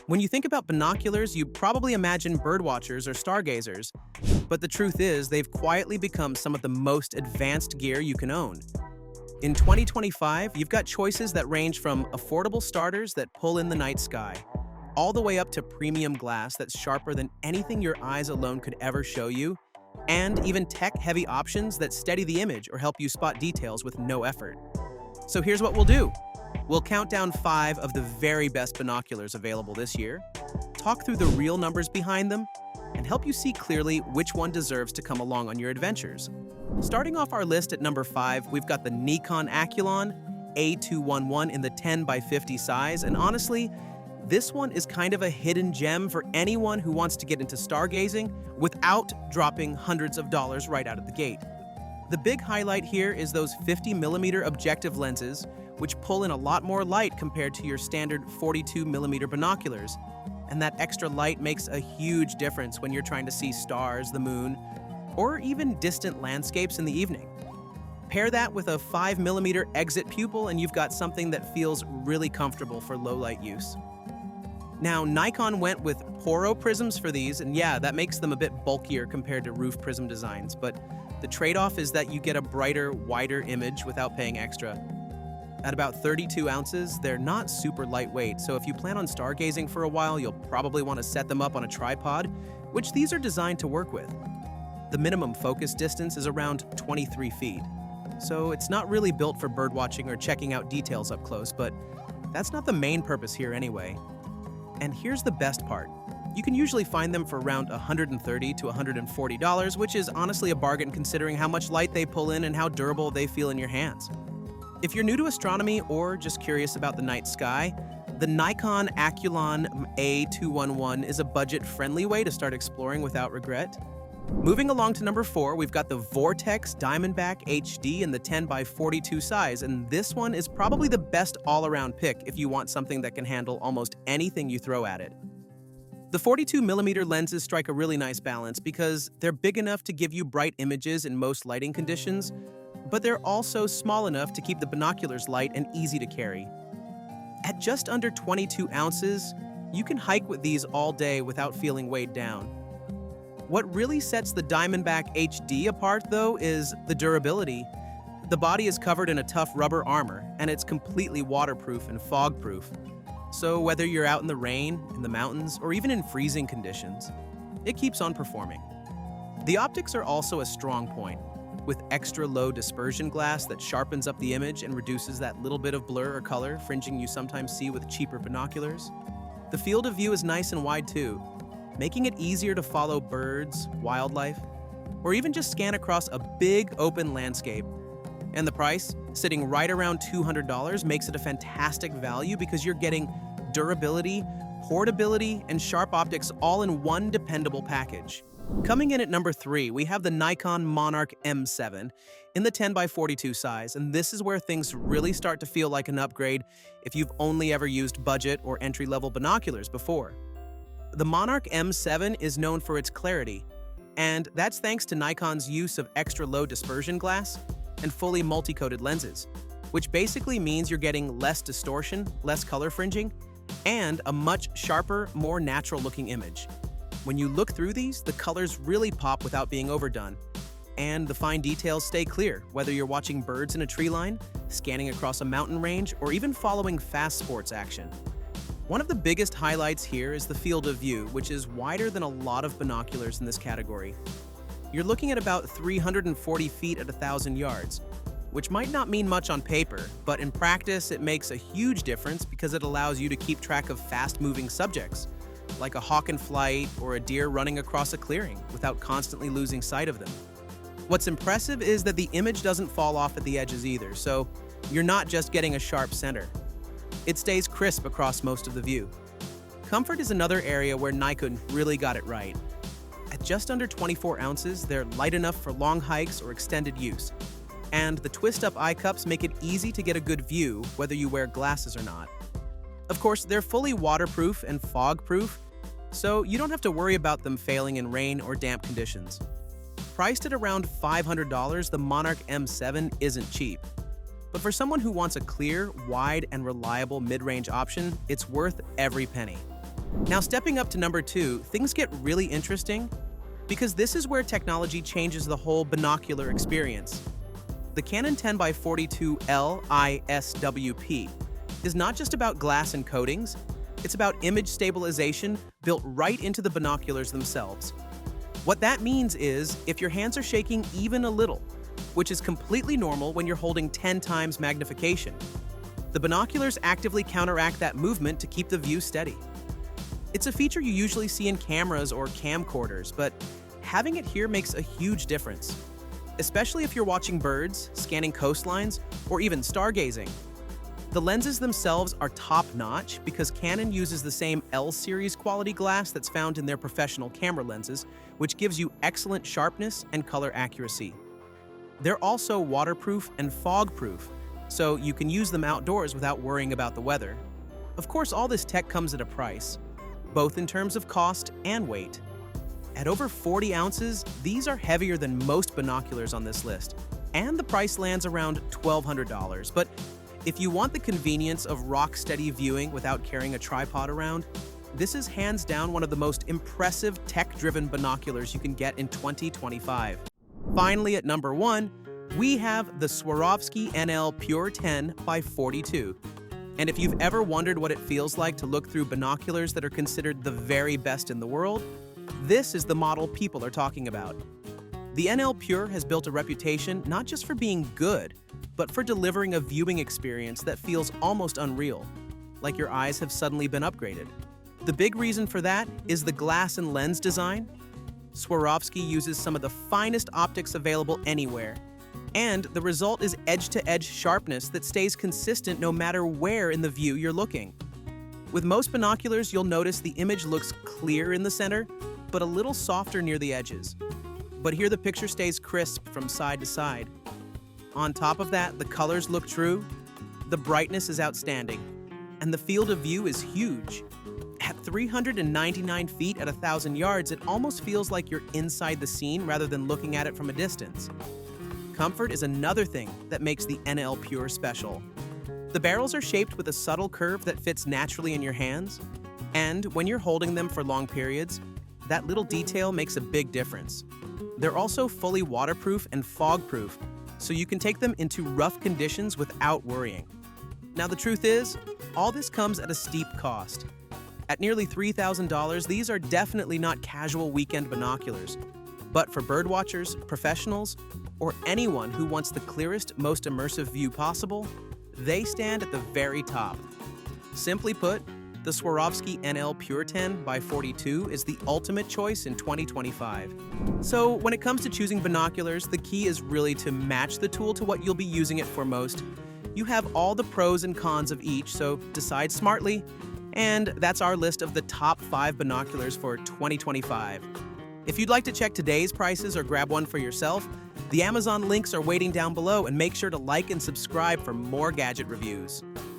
When you think about binoculars, you probably imagine birdwatchers or stargazers, but the truth is they've quietly become some of the most advanced gear you can own. In 2025, you've got choices that range from affordable starters that pull in the night sky, all the way up to premium glass that's sharper than anything your eyes alone could ever show you, and even tech-heavy options that steady the image or help you spot details with no effort. So here's what we'll do. We'll count down 5 of the very best binoculars available this year, talk through the real numbers behind them, and help you see clearly which one deserves to come along on your adventures. Starting off our list at number 5, we've got the Nikon Aculon A211 in the 10x50 size, and honestly, this one is kind of a hidden gem for anyone who wants to get into stargazing without dropping hundreds of dollars right out of the gate. The big highlight here is those 50mm objective lenses, which pull in a lot more light compared to your standard 42mm binoculars. And that extra light makes a huge difference when you're trying to see stars, the moon, or even distant landscapes in the evening. Pair that with a 5mm exit pupil and you've got something that feels really comfortable for low-light use. Now, Nikon went with Poro prisms for these, and yeah, that makes them a bit bulkier compared to roof prism designs, but the trade-off is that you get a brighter, wider image without paying extra. At about 32 ounces, they're not super lightweight, so if you plan on stargazing for a while, you'll probably want to set them up on a tripod, which these are designed to work with. The minimum focus distance is around 23 feet, so it's not really built for birdwatching or checking out details up close, but that's not the main purpose here anyway. And here's the best part. You can usually find them for around $130 to $140, which is honestly a bargain considering how much light they pull in and how durable they feel in your hands. If you're new to astronomy or just curious about the night sky, the Nikon Aculon A211 is a budget-friendly way to start exploring without regret. Moving along to number 4, we've got the Vortex Diamondback HD in the 10x42 size, and this one is probably the best all-around pick if you want something that can handle almost anything you throw at it. The 42mm lenses strike a really nice balance because they're big enough to give you bright images in most lighting conditions, but they're also small enough to keep the binoculars light and easy to carry. At just under 22 ounces, you can hike with these all day without feeling weighed down. What really sets the Diamondback HD apart, though, is the durability. The body is covered in a tough rubber armor, and it's completely waterproof and fog-proof. So whether you're out in the rain, in the mountains, or even in freezing conditions, it keeps on performing. The optics are also a strong point, with extra low dispersion glass that sharpens up the image and reduces that little bit of blur or color fringing you sometimes see with cheaper binoculars. The field of view is nice and wide too, making it easier to follow birds, wildlife, or even just scan across a big open landscape. And the price, sitting right around $200, makes it a fantastic value because you're getting durability, portability, and sharp optics all in one dependable package. Coming in at number 3, we have the Nikon Monarch M7 in the 10x42 size, and this is where things really start to feel like an upgrade if you've only ever used budget or entry-level binoculars before. The Monarch M7 is known for its clarity, and that's thanks to Nikon's use of extra low dispersion glass and fully multi-coated lenses, which basically means you're getting less distortion, less color fringing, and a much sharper, more natural-looking image. When you look through these, the colors really pop without being overdone, and the fine details stay clear, whether you're watching birds in a tree line, scanning across a mountain range, or even following fast sports action. One of the biggest highlights here is the field of view, which is wider than a lot of binoculars in this category. You're looking at about 340 feet at 1,000 yards, which might not mean much on paper, but in practice it makes a huge difference because it allows you to keep track of fast-moving subjects, like a hawk in flight or a deer running across a clearing, without constantly losing sight of them. What's impressive is that the image doesn't fall off at the edges either, so you're not just getting a sharp center. It stays crisp across most of the view. Comfort is another area where Nikon really got it right. At just under 24 ounces, they're light enough for long hikes or extended use. And the twist-up eye cups make it easy to get a good view, whether you wear glasses or not. Of course, they're fully waterproof and fog-proof, so you don't have to worry about them failing in rain or damp conditions. Priced at around $500, the Monarch M7 isn't cheap. But for someone who wants a clear, wide, and reliable mid-range option, it's worth every penny. Now, stepping up to number 2, things get really interesting because this is where technology changes the whole binocular experience. The Canon 10x42L ISWP is not just about glass and coatings, it's about image stabilization built right into the binoculars themselves. What that means is, if your hands are shaking even a little, which is completely normal when you're holding 10 times magnification, the binoculars actively counteract that movement to keep the view steady. It's a feature you usually see in cameras or camcorders, but having it here makes a huge difference, especially if you're watching birds, scanning coastlines, or even stargazing. The lenses themselves are top-notch because Canon uses the same L-series quality glass that's found in their professional camera lenses, which gives you excellent sharpness and color accuracy. They're also waterproof and fog-proof, so you can use them outdoors without worrying about the weather. Of course, all this tech comes at a price, both in terms of cost and weight. At over 40 ounces, these are heavier than most binoculars on this list, and the price lands around $1,200. But if you want the convenience of rock-steady viewing without carrying a tripod around, this is hands down one of the most impressive tech-driven binoculars you can get in 2025. Finally, at number 1, we have the Swarovski NL Pure 10x42. And if you've ever wondered what it feels like to look through binoculars that are considered the very best in the world, this is the model people are talking about. The NL Pure has built a reputation not just for being good, but for delivering a viewing experience that feels almost unreal, like your eyes have suddenly been upgraded. The big reason for that is the glass and lens design. Swarovski uses some of the finest optics available anywhere, and the result is edge-to-edge sharpness that stays consistent no matter where in the view you're looking. With most binoculars, you'll notice the image looks clear in the center, but a little softer near the edges. But here the picture stays crisp from side to side. On top of that, the colors look true, the brightness is outstanding, and the field of view is huge. At 399 feet at 1,000 yards, it almost feels like you're inside the scene rather than looking at it from a distance. Comfort is another thing that makes the NL Pure special. The barrels are shaped with a subtle curve that fits naturally in your hands, and when you're holding them for long periods, that little detail makes a big difference. They're also fully waterproof and fog-proof, so you can take them into rough conditions without worrying. Now the truth is, all this comes at a steep cost. At nearly $3,000, these are definitely not casual weekend binoculars. But for birdwatchers, professionals, or anyone who wants the clearest, most immersive view possible, they stand at the very top. Simply put, the Swarovski NL Pure 10x42 is the ultimate choice in 2025. So when it comes to choosing binoculars, the key is really to match the tool to what you'll be using it for most. You have all the pros and cons of each, so decide smartly. And that's our list of the top 5 binoculars for 2025. If you'd like to check today's prices or grab one for yourself, the Amazon links are waiting down below, and make sure to like and subscribe for more gadget reviews.